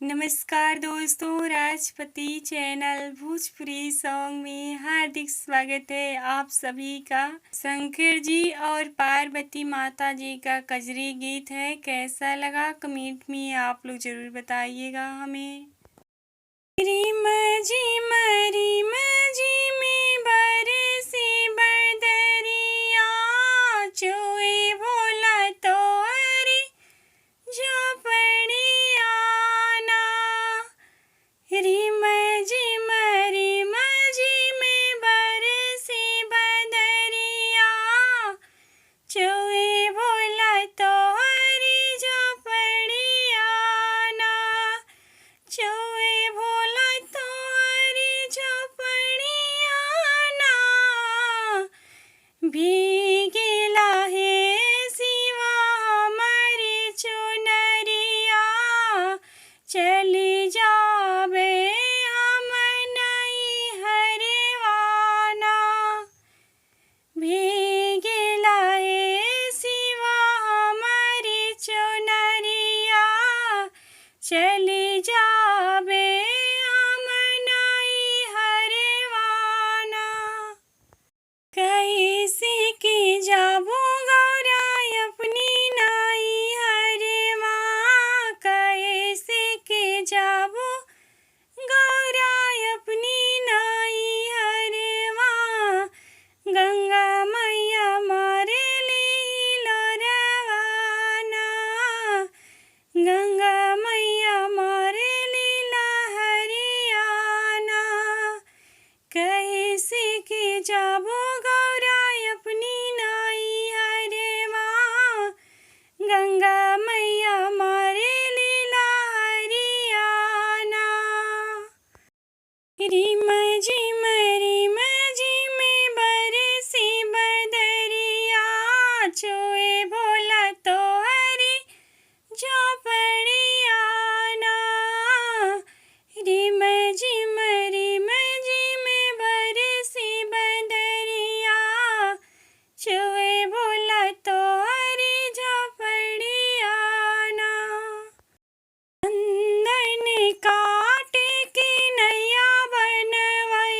नमस्कार दोस्तों, Rajpati channel Bhojpuri song में हार्दिक स्वागत है आप सभी का। शंकर जी और पार्वती माता जी का कजरी गीत है। कैसा लगा कमेंट में आप लोग जरूर बताइएगा हमें। रिम झिम रिम झिम बरसी बदरिया, चोए भोला तोरी झोपड़िया ना। रिम झिम बरसी बदरिया, चोए भोला तोरी झोपड़िया ना। चोए भोला तोरी झोपड़िया ना। भीगेला है शिवा हमारी चुनरिया, चली जावे हम नहीं हरवाना। भीगेला है शिवा हमारी चुनरिया, चली जावे हम नहीं हरवाना। कैसे की जाबो गौरा अपनी नाई हरवा, कैसे के जाबो गौरा अपनी नाई हरवा। गंगा मैया मारे लीलो रवाना, गंगा मैया मारे लीला हरियाना। कैसे के जाबो गौरा अपनी नाई हरवा, गंगा मैया मारे लीला हरियाना। रिम झिम बरसी बदरिया, चोए भोला तोहरी झोपड़िया ना। रिम झिम बरसी बदरिया, चोए भोला तोहरी झोपड़िया ना। चंदन काट के नैया बनवैया,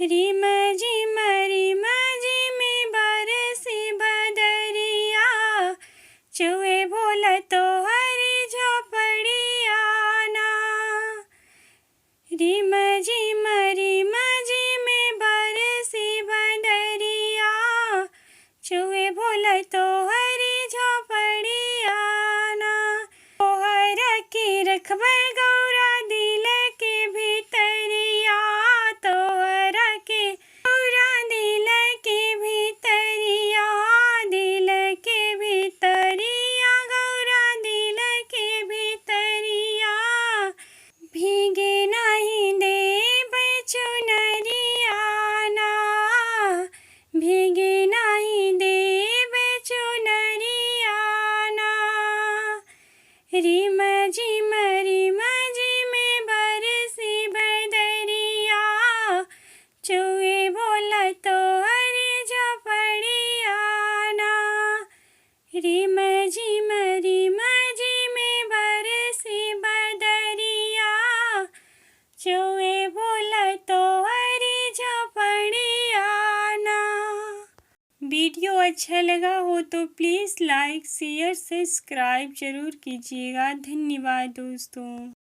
रिम झिम में बरसी बदरिया, चुए भोला तोहरी झोपड़िया ना। रिम झिम में बरसी बदरिया, चुए भोला तोहरी झोपड़िया ना। तोहरा के रखबै गौरा दिल के भीतरिया, तोहरा के गौरा दिल के भीतरिया, दिल के भीतरिया, गौरा दिल के भीतरिया। भीगे नहीं देबै चुनरिया ना, भीगे नहीं देबै चुनरिया ना। रिम झिम में बरसी बदरिया, चुए भोला तोहरी झोपड़िया ना। रिम झिम में बरसी बदरिया, चुए भोला तोहरी झोपड़िया ना। वीडियो अच्छा लगा हो तो प्लीज़ लाइक शेयर सब्सक्राइब जरूर कीजिएगा। धन्यवाद दोस्तों।